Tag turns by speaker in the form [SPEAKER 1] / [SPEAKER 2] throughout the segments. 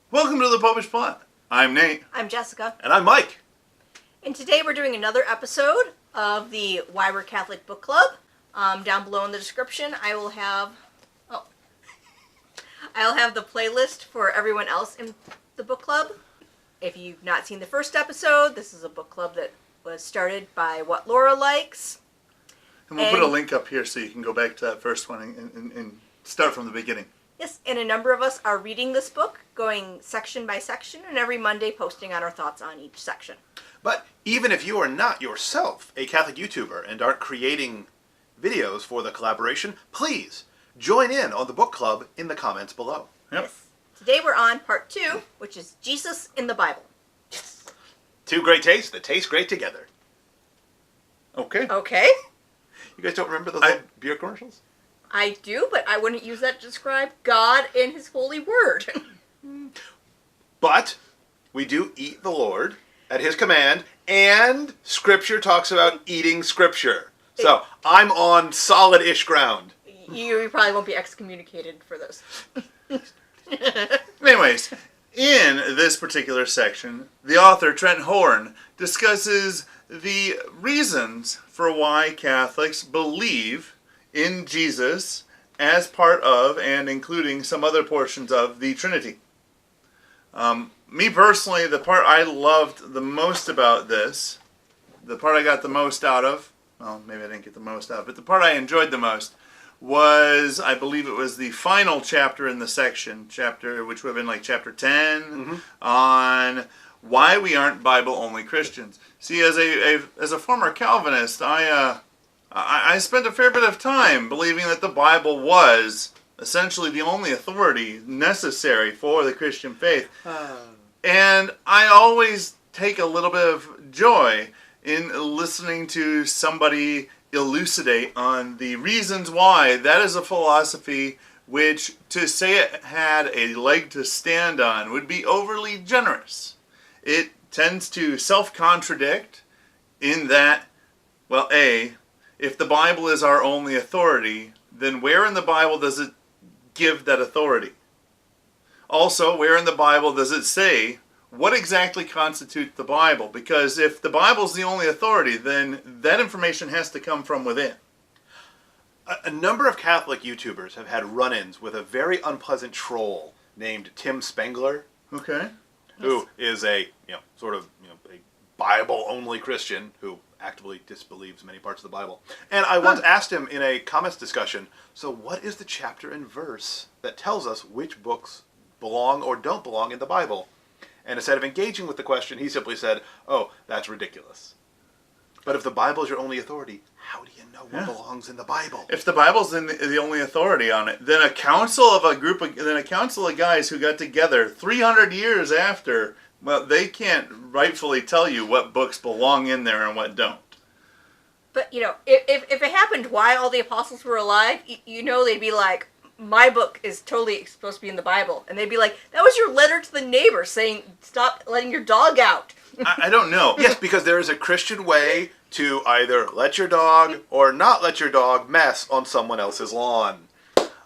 [SPEAKER 1] Welcome to the Popish plot. I'm Nate.
[SPEAKER 2] I'm Jessica.
[SPEAKER 3] And I'm Mike.
[SPEAKER 2] And today we're doing another episode of the Why We're Catholic Book Club. Down below in the description, I'll have the playlist for everyone else in the book club. If you've not seen the first episode, this is a book club that was started by What Laura Likes.
[SPEAKER 1] And we'll put a link up here so you can go back to that first one and start from the beginning.
[SPEAKER 2] Yes, and a number of us are reading this book, going section by section, and every Monday posting on our thoughts on each section.
[SPEAKER 3] But even if you are not yourself a Catholic YouTuber and aren't creating videos for the collaboration, please join in on the book club in the comments below.
[SPEAKER 1] Yep.
[SPEAKER 2] Yes. Today we're on part 2, which is Jesus in the Bible.
[SPEAKER 3] Yes. Two great tastes that taste great together.
[SPEAKER 1] Okay.
[SPEAKER 2] Okay.
[SPEAKER 3] You guys don't remember those old beer commercials?
[SPEAKER 2] I do, but I wouldn't use that to describe God and His holy word.
[SPEAKER 3] But we do eat the Lord at His command, and Scripture talks about eating Scripture. So I'm on solid-ish ground.
[SPEAKER 2] You probably won't be excommunicated for this.
[SPEAKER 1] Anyways, in this particular section, the author, Trent Horn, discusses the reasons for why Catholics believe in Jesus as part of and including some other portions of the Trinity. Me personally, the part I loved the most about this, the part I got the most out of, well, maybe I didn't get the most out of it, the part I enjoyed the most was, I believe it was the final chapter in the section, which would have been like chapter 10, on why we aren't Bible-only Christians. See, as a former Calvinist, I spent a fair bit of time believing that the Bible was essentially the only authority necessary for the Christian faith. And I always take a little bit of joy in listening to somebody elucidate on the reasons why that is a philosophy which, to say it had a leg to stand on, would be overly generous. It tends to self-contradict in that, well, if the Bible is our only authority, then where in the Bible does it give that authority? Also, where in the Bible does it say what exactly constitutes the Bible? Because if the Bible is the only authority, then that information has to come from within.
[SPEAKER 3] A number of Catholic YouTubers have had run-ins with a very unpleasant troll named Tim Spengler.
[SPEAKER 1] Okay.
[SPEAKER 3] Who is a Bible-only Christian who actively disbelieves many parts of the Bible. And I once asked him in a comments discussion, so what is the chapter and verse that tells us which books belong or don't belong in the Bible? And instead of engaging with the question, he simply said, oh, that's ridiculous. But if the Bible is your only authority, how do you know what belongs in the Bible?
[SPEAKER 1] If the Bible's the only authority on it, then a council of guys who got together 300 years after, well, they can't rightfully tell you what books belong in there and what don't.
[SPEAKER 2] But, if it happened while all the apostles were alive, they'd be like, my book is totally supposed to be in the Bible. And they'd be like, that was your letter to the neighbor saying, stop letting your dog out.
[SPEAKER 1] I don't know.
[SPEAKER 3] Yes, because there is a Christian way to either let your dog or not let your dog mess on someone else's lawn.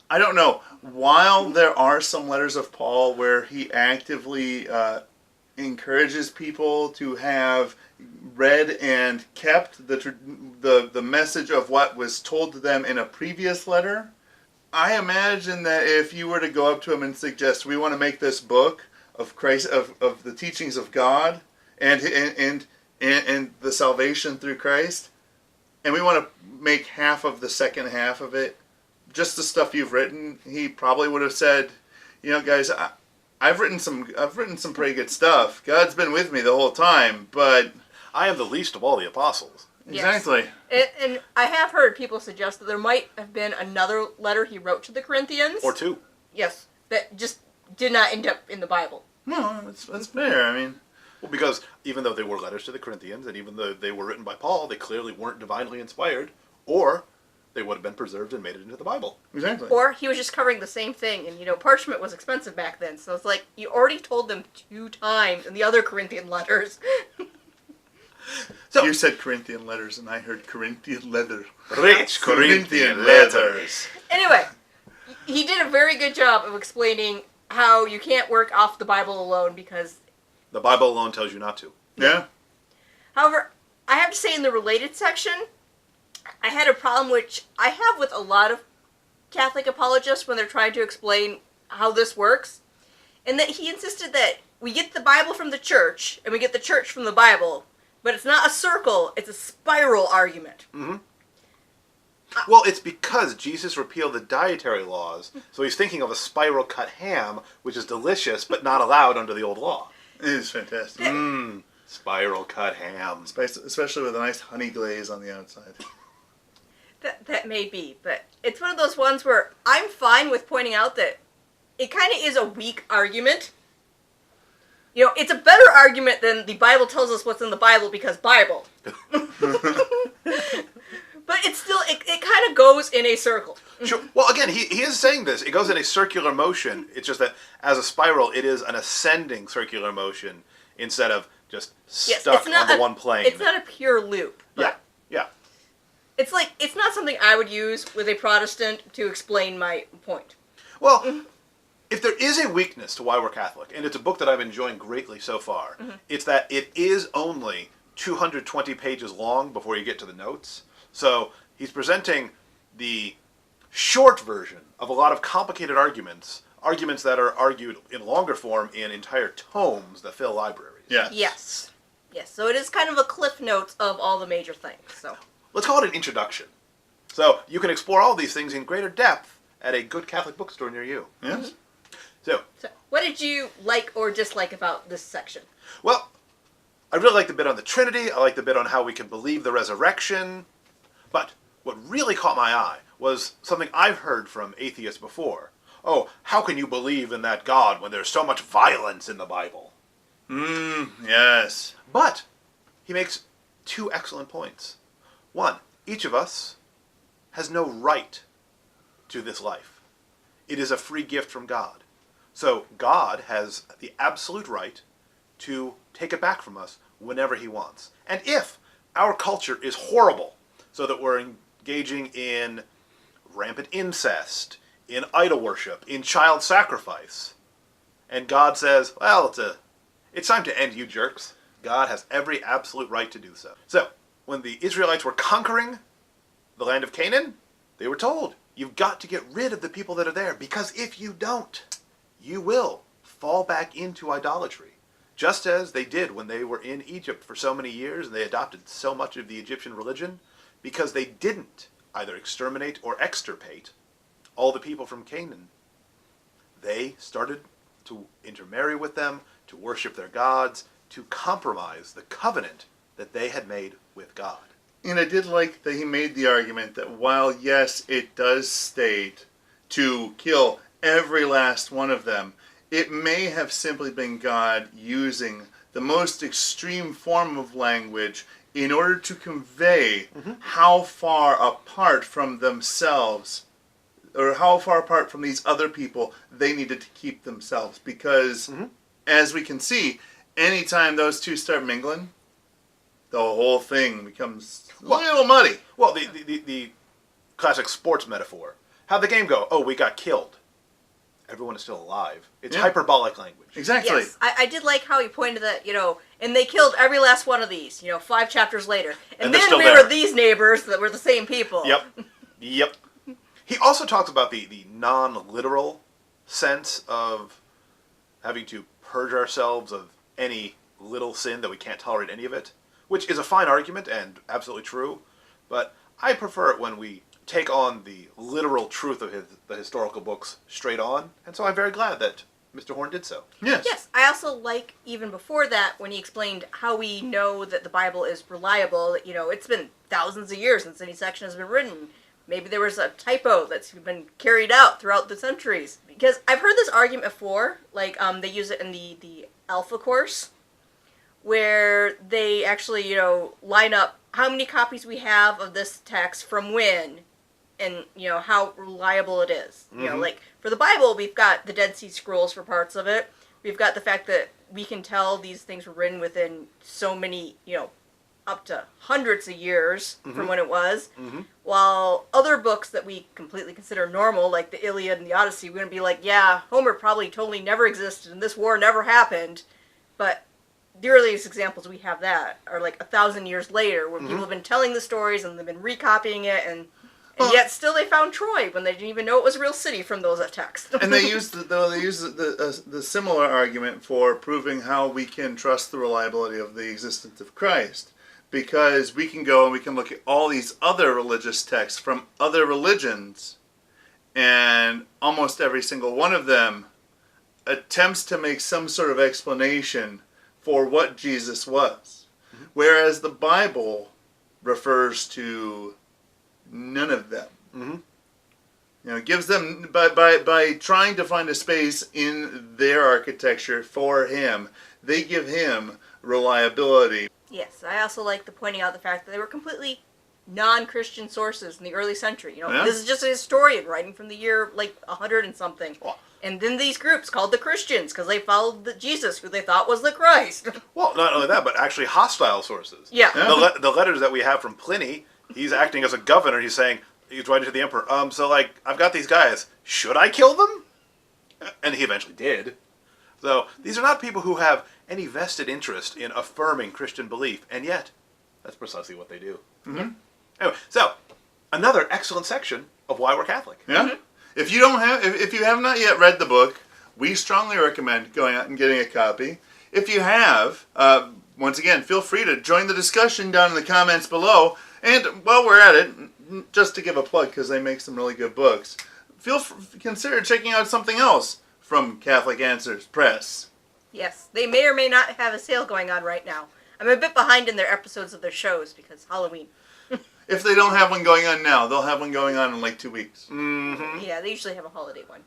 [SPEAKER 1] I don't know. While there are some letters of Paul where he actively encourages people to have read and kept the message of what was told to them in a previous letter, I imagine that if you were to go up to him and suggest, we want to make this book of Christ, of the teachings of God and the salvation through Christ, and we want to make half of the second half of it just the stuff you've written, he probably would have said, guys, I've written some pretty good stuff. God's been with me the whole time, but
[SPEAKER 3] I am the least of all the apostles.
[SPEAKER 1] Exactly.
[SPEAKER 2] Yes. And I have heard people suggest that there might have been another letter he wrote to the Corinthians.
[SPEAKER 3] Or two.
[SPEAKER 2] Yes, that just did not end up in the Bible.
[SPEAKER 1] No, that's fair. I mean,
[SPEAKER 3] well, because even though they were letters to the Corinthians, and even though they were written by Paul, they clearly weren't divinely inspired, or they would have been preserved and made it into the Bible.
[SPEAKER 1] Exactly.
[SPEAKER 2] Or he was just covering the same thing, and parchment was expensive back then, so it's like, you already told them 2 times in the other Corinthian letters.
[SPEAKER 1] So, you said Corinthian letters, and I heard Corinthian leather.
[SPEAKER 3] Rich Corinthian letters.
[SPEAKER 2] Anyway, he did a very good job of explaining how you can't work off the Bible alone because...
[SPEAKER 3] The Bible alone tells you not to.
[SPEAKER 1] Yeah.
[SPEAKER 2] However, I have to say in the related section, I had a problem which I have with a lot of Catholic apologists when they're trying to explain how this works, and that he insisted that we get the Bible from the church, and we get the church from the Bible, but it's not a circle, it's a spiral argument.
[SPEAKER 3] Mm-hmm. Well, it's because Jesus repealed the dietary laws, so he's thinking of a spiral cut ham, which is delicious, but not allowed under the old law.
[SPEAKER 1] It is fantastic.
[SPEAKER 3] Spiral cut ham.
[SPEAKER 1] Especially with a nice honey glaze on the outside.
[SPEAKER 2] That may be, but it's one of those ones where I'm fine with pointing out that it kind of is a weak argument. You know, it's a better argument than the Bible tells us what's in the Bible because Bible. But it's still, it kind of goes in a circle.
[SPEAKER 3] Sure. Well, again, he is saying this. It goes in a circular motion. It's just that as a spiral, it is an ascending circular motion instead of just stuck on the one plane.
[SPEAKER 2] It's not a pure loop.
[SPEAKER 3] Yeah.
[SPEAKER 2] It's like, it's not something I would use with a Protestant to explain my point.
[SPEAKER 3] Well, if there is a weakness to Why We're Catholic, and it's a book that I've enjoyed greatly so far, it's that it is only 220 pages long before you get to the notes. So he's presenting the short version of a lot of complicated arguments that are argued in longer form in entire tomes that fill libraries.
[SPEAKER 2] Yes. So it is kind of a cliff notes of all the major things. So
[SPEAKER 3] let's call it an introduction. So you can explore all these things in greater depth at a good Catholic bookstore near you.
[SPEAKER 1] Yes.
[SPEAKER 3] So
[SPEAKER 2] what did you like or dislike about this section?
[SPEAKER 3] Well, I really like the bit on the Trinity. I like the bit on how we can believe the resurrection. But what really caught my eye was something I've heard from atheists before. Oh, how can you believe in that God when there's so much violence in the Bible?
[SPEAKER 1] Yes.
[SPEAKER 3] But he makes two excellent points. One, each of us has no right to this life. It is a free gift from God. So God has the absolute right to take it back from us whenever he wants. And if our culture is horrible, so that we're engaging in rampant incest, in idol worship, in child sacrifice, and God says, well, it's time to end you jerks, God has every absolute right to do so. So, when the Israelites were conquering the land of Canaan, they were told, you've got to get rid of the people that are there, because if you don't, you will fall back into idolatry. Just as they did when they were in Egypt for so many years, and they adopted so much of the Egyptian religion, because they didn't either exterminate or extirpate all the people from Canaan. They started to intermarry with them, to worship their gods, to compromise the covenant that they had made with God.
[SPEAKER 1] And I did like that he made the argument that while, yes, it does state to kill every last one of them, it may have simply been God using the most extreme form of language in order to convey how far apart from themselves, or how far apart from these other people they needed to keep themselves. Because, as we can see, anytime those two start mingling, the whole thing becomes a little muddy.
[SPEAKER 3] Well, the classic sports metaphor. How'd the game go? Oh, we got killed. Everyone is still alive. It's hyperbolic language.
[SPEAKER 1] Exactly.
[SPEAKER 2] Yes, I did like how he pointed that, and they killed every last one of these, 5 chapters later. And then we were these neighbors that were the same people.
[SPEAKER 3] Yep. He also talks about the non-literal sense of having to purge ourselves of any little sin that we can't tolerate any of it, which is a fine argument and absolutely true, but I prefer it when we take on the literal truth of the historical books straight on, and so I'm very glad that Mr. Horn did so.
[SPEAKER 2] Yes, I also like, even before that, when he explained how we know that the Bible is reliable, it's been thousands of years since any section has been written. Maybe there was a typo that's been carried out throughout the centuries. Because I've heard this argument before, like they use it in the Alpha course, where they actually, line up how many copies we have of this text from when, and, how reliable it is. Like, for the Bible, we've got the Dead Sea Scrolls for parts of it. We've got the fact that we can tell these things were written within so many, up to hundreds of years from when it was, while other books that we completely consider normal, like the Iliad and the Odyssey, we're going to be like, yeah, Homer probably totally never existed and this war never happened. But the earliest examples we have that are like 1,000 years later, where people have been telling the stories and they've been recopying it, and yet still they found Troy when they didn't even know it was a real city from those texts.
[SPEAKER 1] And they use the similar argument for proving how we can trust the reliability of the existence of Christ, because we can go and we can look at all these other religious texts from other religions, and almost every single one of them attempts to make some sort of explanation for what Jesus was, whereas the Bible refers to none of them. It gives them, by trying to find a space in their architecture for him, they give him reliability.
[SPEAKER 2] Yes, I also like the pointing out the fact that they were completely non-Christian sources in the early century. This is just a historian writing from the year like 100 and something. And then these groups called the Christians because they followed Jesus, who they thought was the Christ.
[SPEAKER 3] Well, not only that, but actually hostile sources.
[SPEAKER 2] Yeah.
[SPEAKER 3] The letters that we have from Pliny, he's acting as a governor. He's saying, he's writing to the emperor, I've got these guys. Should I kill them? And he eventually did. So these are not people who have any vested interest in affirming Christian belief, and yet that's precisely what they do. Anyway, so another excellent section of why we're Catholic.
[SPEAKER 1] Yeah. If you have not yet read the book, we strongly recommend going out and getting a copy. If you have, once again, feel free to join the discussion down in the comments below. And while we're at it, just to give a plug, because they make some really good books, consider checking out something else from Catholic Answers Press.
[SPEAKER 2] Yes, they may or may not have a sale going on right now. I'm a bit behind in their episodes of their shows because Halloween.
[SPEAKER 1] If they don't have one going on now, they'll have one going on in like 2 weeks.
[SPEAKER 2] Yeah, they usually have a holiday one.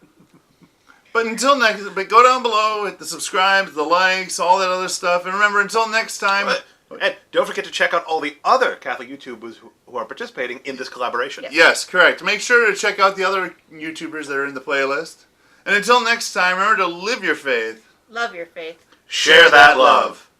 [SPEAKER 1] But until next, go down below, hit the subscribes, the likes, all that other stuff. And remember, until next time...
[SPEAKER 3] And don't forget to check out all the other Catholic YouTubers who are participating in this collaboration.
[SPEAKER 1] Yes, correct. Make sure to check out the other YouTubers that are in the playlist. And until next time, remember to live your faith.
[SPEAKER 2] Love your faith.
[SPEAKER 3] Share that love.